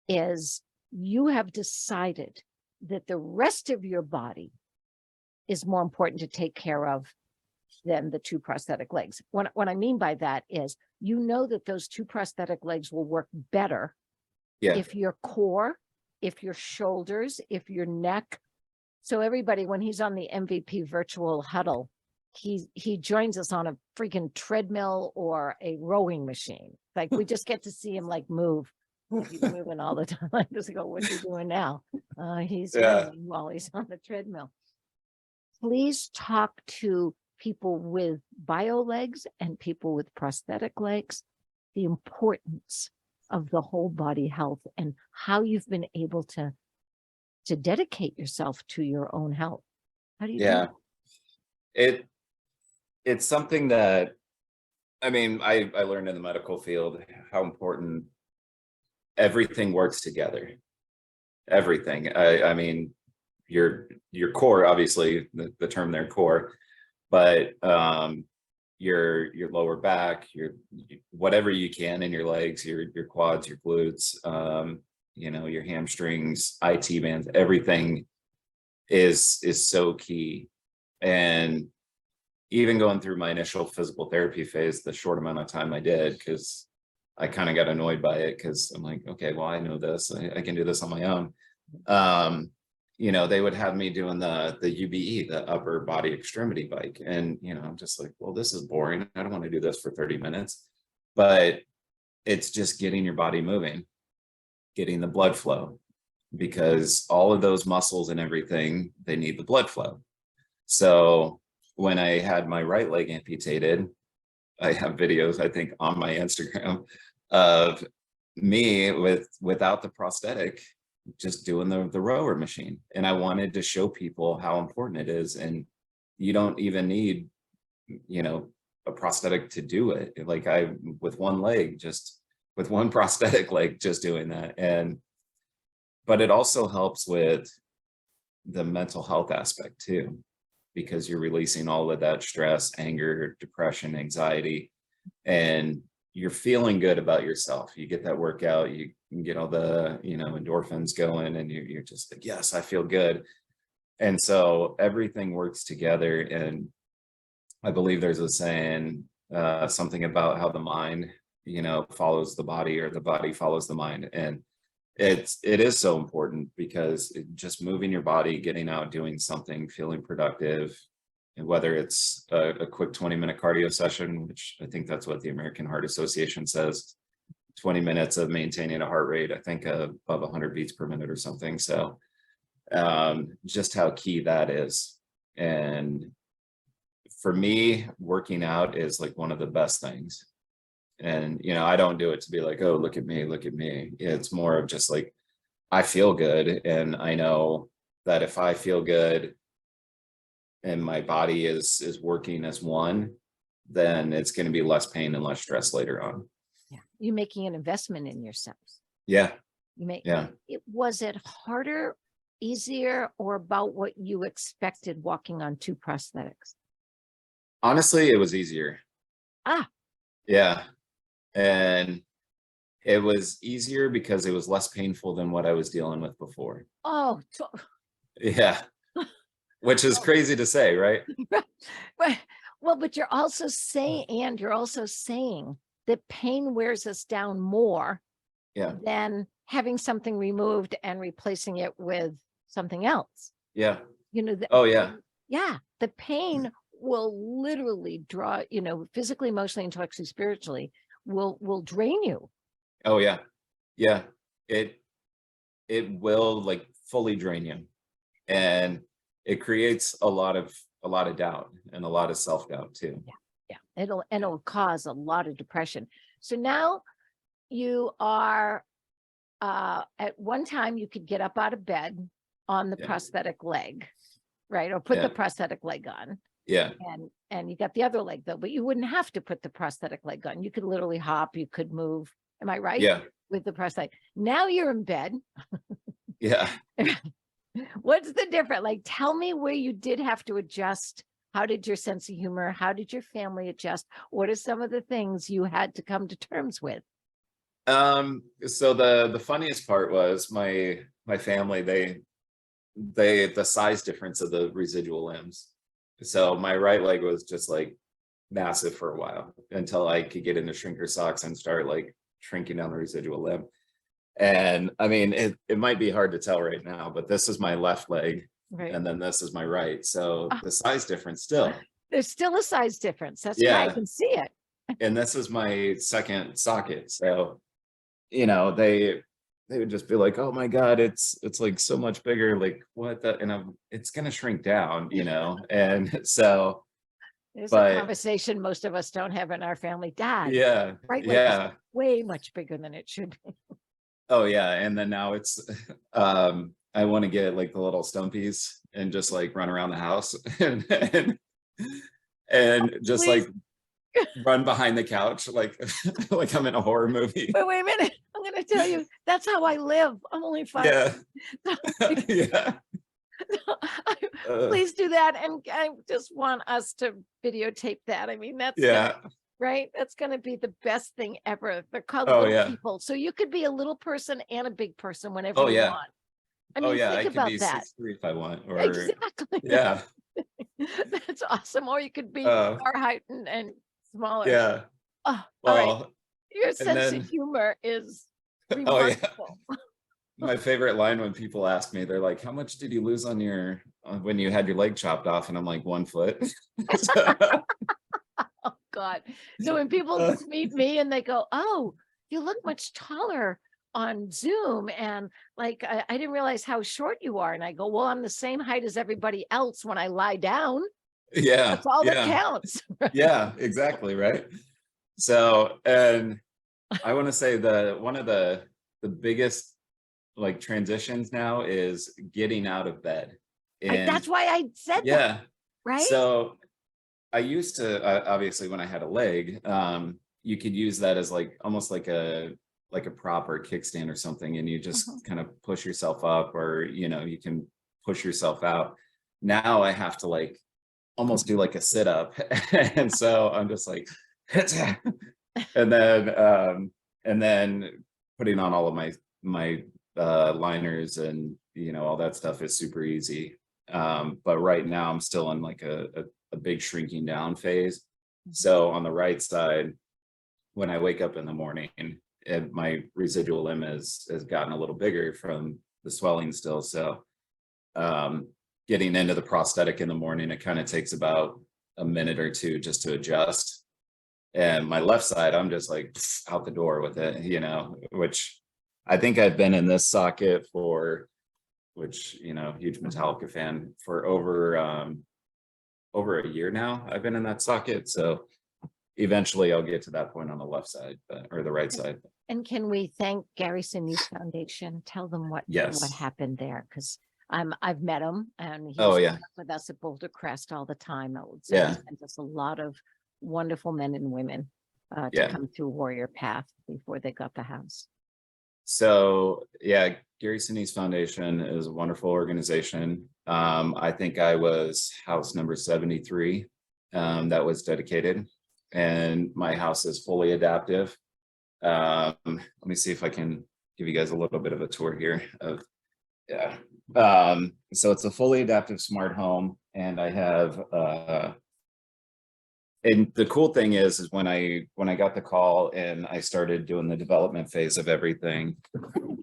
is you have decided that the rest of your body is more important to take care of than the 2 prosthetic legs. What I mean by that is, you know that those 2 prosthetic legs will work better Yeah. if your core, if your shoulders, if your neck. So everybody, when he's on the MVP virtual huddle, he joins us on a freaking treadmill or a rowing machine. Like, we just get to see him like move. He's moving all the time. I just go, what's he doing now? He's running while he's on the treadmill. Please talk to people with bio legs and people with prosthetic legs, the importance of the whole body health and how you've been able to dedicate yourself to your own health. How do you do it? It's something that, I mean, I learned in the medical field how important everything works together. Everything. I mean, your core, obviously, the term there, core, but your lower back, your whatever you can in your legs, your quads, your glutes, you know, your hamstrings, IT bands, everything is so key. And even going through my initial physical therapy phase, the short amount of time I did, because I kind of got annoyed by it, because I'm like, okay, well, I know this, I can do this on my own. You know, they would have me doing the UBE, the upper body extremity bike. And, you know, I'm just like, well, this is boring. I don't want to do this for 30 minutes, but it's just getting your body moving, getting the blood flow, because all of those muscles and everything, they need the blood flow. So when I had my right leg amputated, I have videos, I think, on my Instagram of me without the prosthetic, just doing the rower machine. And I wanted to show people how important it is. And you don't even need, you know, a prosthetic to do it. Like, with one leg, just with one prosthetic leg, just doing that. But it also helps with the mental health aspect too, because you're releasing all of that stress, anger, depression, anxiety, and you're feeling good about yourself. You get that workout, you can get all the, you know, endorphins going, and you're just like, yes, I feel good. And so everything works together. And I believe there's a saying, something about how the mind, you know, follows the body, or the body follows the mind. And it is so important, because just moving your body, getting out, doing something, feeling productive, and whether it's a quick 20-minute cardio session, which I think that's what the American Heart Association says, 20 minutes of maintaining a heart rate, I think above 100 beats per minute or something. So just how key that is. And for me, working out is like one of the best things. And, you know, I don't do it to be like, oh, look at me, look at me. It's more of just like, I feel good. And I know that if I feel good and my body is working as one, then it's going to be less pain and less stress later on. Yeah. You're making an investment in yourself. Yeah. Yeah. Was it harder, easier, or about what you expected walking on 2 prosthetics? Honestly, it was easier. Yeah. And it was easier because it was less painful than what I was dealing with before. Oh, yeah. Which is crazy to say, right? Well, but you're also saying that pain wears us down more than having something removed and replacing it with something else. Yeah. You know, the pain will literally draw, you know, physically, emotionally, intellectually, spiritually, will drain you. Oh yeah. Yeah. It will, like, fully drain you. And it creates a lot of doubt and a lot of self-doubt too. Yeah. It'll cause a lot of depression. So now you are at one time you could get up out of bed on the Yeah. prosthetic leg, right? Or put Yeah. the prosthetic leg on. Yeah. And you got the other leg though, but you wouldn't have to put the prosthetic leg on. You could literally hop, you could move. Am I right? Yeah. With the prosthetic. Now you're in bed. Yeah. What's the difference? Like, tell me where you did have to adjust. How did your sense of humor, how did your family adjust? What are some of the things you had to come to terms with? So the funniest part was my family, the size difference of the residual limbs. So my right leg was just like massive for a while until I could get into shrinker socks and start like shrinking down the residual limb. And I mean, it might be hard to tell right now, but this is my left leg, Right. and then this is my right. So the size difference still. There's still a size difference. That's why I Yeah. can see it. And this is my second socket. So, you know, they would just be like, oh my God, it's like so much bigger. Like what the, and it's gonna shrink down, you know? And so, There's but a conversation most of us don't have in our family. Dad, yeah, right leg is yeah. way much bigger than it should be. Oh yeah. And then now it's I want to get like the little stumpies and just like run around the house and just Please. like run behind the couch like like I'm in a horror movie. Wait a minute. I'm going to tell you, that's how I live. I'm only 5. Yeah. Yeah. Please do that. And I just want us to videotape that. I mean, that's Yeah. right. That's going to be the best thing ever. They're called Oh, little yeah. people. So you could be a little person and a big person whenever Oh, you yeah. want. I mean, Oh yeah, I think could about be that. 6'3" if I want, or Exactly. yeah, That's awesome. Or you could be uh, our height and smaller. yeah. Oh, all right. Well, Your and sense then of humor is oh yeah, remarkable. my favorite line when people ask me, they're like, "How much did you lose on your when you had your leg chopped off?" And I'm like, 1 foot. So, Oh God. So when people meet me and they go, oh, you look much taller on Zoom. And like, I didn't realize how short you are. And I go, well, I'm the same height as everybody else when I lie down. yeah, That's all that yeah, counts. yeah, exactly, right. So, and I want to say one of the biggest like transitions now is getting out of bed. And That's why I said that, yeah, right? so I used to obviously when I had a leg, you could use that as like almost like a prop or kickstand or something, and you just kind of push yourself up, or you know, you can push yourself out. Now I have to like almost do like a sit up, and so I'm just like, and then putting on all of my liners and you know all that stuff is super easy. But right now I'm still in like a big shrinking down phase. So on the right side, when I wake up in the morning, and my residual limb has gotten a little bigger from the swelling still. So getting into the prosthetic in the morning, it kind of takes about a minute or two just to adjust. And my left side, I'm just like out the door with it, you know, which I think I've been in this socket for, which, you know, huge Metallica fan, for over a year now. I've been in that socket. So eventually I'll get to that point on the left side, or the right side. And can we thank Gary Sinise Foundation? Tell them what Yes. happened there, because I've met him and he's Oh, yeah. with us at Boulder Crest all the time. So Yeah. he sends us a lot of wonderful men and women to Yeah. come through Warrior Path before they got the house. So yeah, Gary Sinise Foundation is a wonderful organization. I think I was house number 73 that was dedicated, and my house is fully adaptive. Let me see if I can give you guys a little bit of a tour here of, yeah. So it's a fully adaptive smart home, and I have and the cool thing is when I got the call and I started doing the development phase of everything,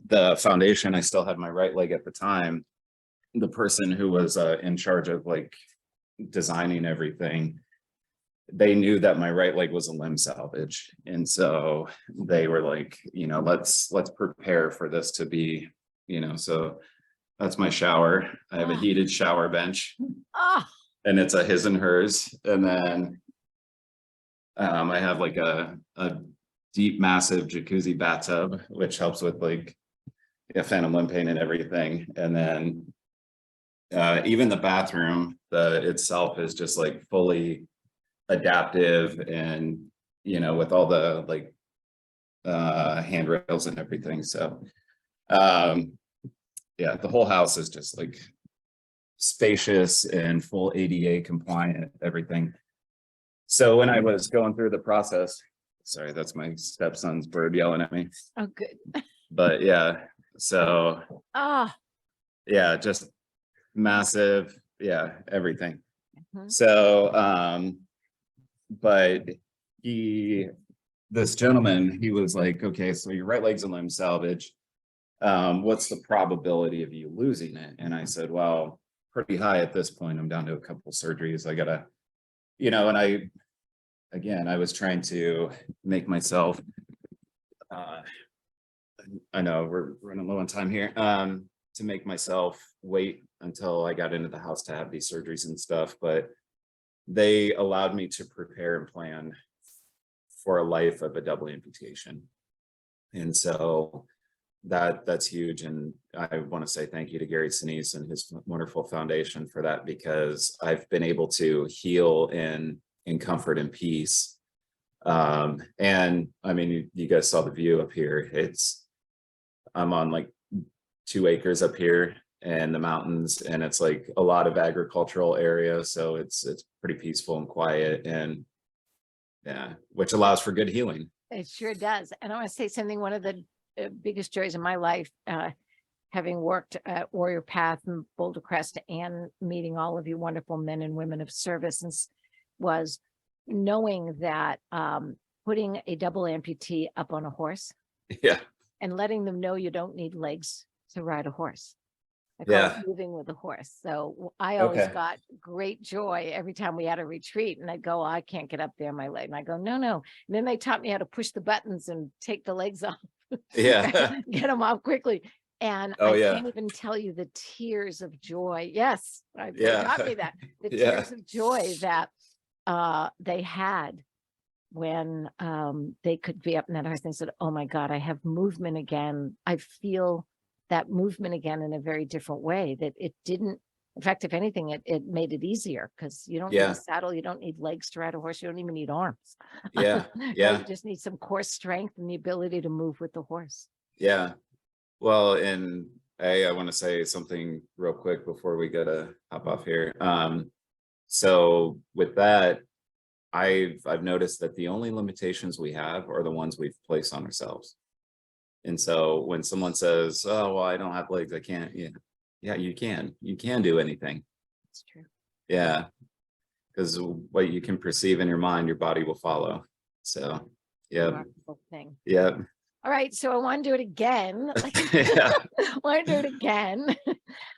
the foundation, I still had my right leg at the time. The person who was in charge of like designing everything, they knew that my right leg was a limb salvage. And so they were like, you know, let's prepare for this to be, you know, so that's my shower. I have a heated shower bench, and it's a his and hers. And then I have like a deep, massive jacuzzi bathtub, which helps with like phantom limb pain and everything. And then even the bathroom, itself is just like fully adaptive, and with all the like handrails and everything. So yeah, the whole house is just like spacious and full ADA compliant, everything. So when I was going through the process, sorry, that's my stepson's bird yelling at me. Oh, good. But yeah, so Ah. yeah, just massive, yeah, everything. Mhm. So but this gentleman, he was like, okay, so your right leg's a limb salvage. What's the probability of you losing it? And I said, well, pretty high at this point. I'm down to a couple surgeries. I gotta, and I was trying to make myself, I know we're running low on time here, to make myself wait until I got into the house to have these surgeries and stuff, but they allowed me to prepare and plan for a life of a double amputation. And so that's huge. And I want to say thank you to Gary Sinise and his wonderful foundation for that, because I've been able to heal in comfort and peace. And I mean, you guys saw the view up here. I'm on like 2 acres up here and the mountains, and it's like a lot of agricultural area. So it's pretty peaceful and quiet, and yeah, which allows for good healing. It sure does. And I want to say something, one of the biggest joys in my life, having worked at Warrior Path and Boulder Crest and meeting all of you wonderful men and women of service, and was knowing that putting a double amputee up on a horse Yeah. and letting them know you don't need legs to ride a horse. I call it moving with a horse. So I always got great joy every time we had a retreat, and I'd go, I can't get up there, my leg. And I go, no. And then they taught me how to push the buttons and take the legs off. Yeah. Get them off quickly. And I can't even tell you the tears of joy. Yes, they taught me that. The tears of joy that they had when they could be up in that horse, and they said, oh my God, I have movement again. I feel that movement again in a very different way, that it didn't, in fact, if anything, it made it easier, because you don't need a saddle, you don't need legs to ride a horse, you don't even need arms. Yeah. You just need some core strength and the ability to move with the horse. Yeah. Well, and I want to say something real quick before we gotta hop off here. So with that, I've noticed that the only limitations we have are the ones we've placed on ourselves. And so when someone says, oh, well, I don't have legs, I can't, yeah, you can do anything. That's true. Yeah. Because what you can perceive in your mind, your body will follow. So, yeah. Thing. Yeah. All right. So I want to do it again. Yeah. I want to do it again.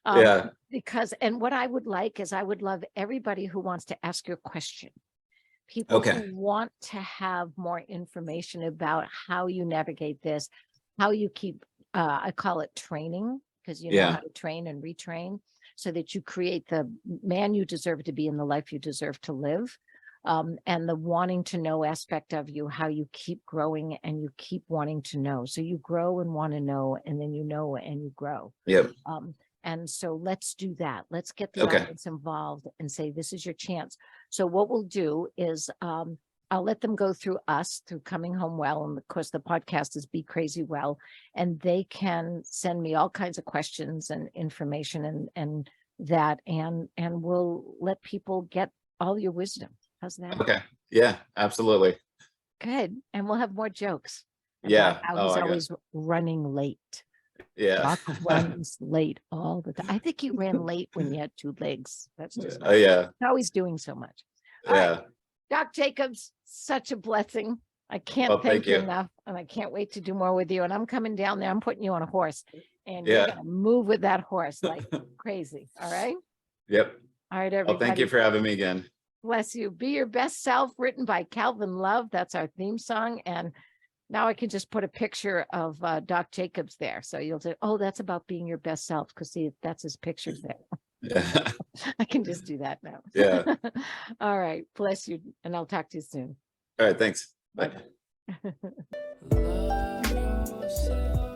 Yeah. Because, and what I would like is, I would love everybody who wants to ask you a question. People who want to have more information about how you navigate this, how you keep, I call it training, because you know how to train and retrain, so that you create the man you deserve to be and the life you deserve to live. And the wanting to know aspect of you, how you keep growing and you keep wanting to know. So you grow and want to know, and then you know and you grow. Yep. And so let's do that. Let's get the audience involved and say, this is your chance. So what we'll do is I'll let them go through us, through Coming Home Well. And of course, the podcast is Be Crazy Well. And they can send me all kinds of questions and information and that, and we'll let people get all your wisdom. How's that? Okay. Yeah, absolutely. Good. And we'll have more jokes. Yeah. How he's always running late. Yeah. Doc runs late all the time. I think he ran late when he had 2 legs. That's just how he's doing so much. All right. Doc Jacobs, such a blessing. I can't thank you enough, and I can't wait to do more with you. And I'm coming down there. I'm putting you on a horse, and you're gonna move with that horse like crazy. All right. Yep. All right, everybody. Well, thank you for having me again. Bless you. Be Your Best Self, written by Calvin Love. That's our theme song. And now I can just put a picture of Doc Jacobs there. So you'll say, oh, that's about being your best self. Because see, that's his picture there. Yeah. I can just do that now. Yeah. All right. Bless you. And I'll talk to you soon. All right. Thanks. Bye. Love yourself.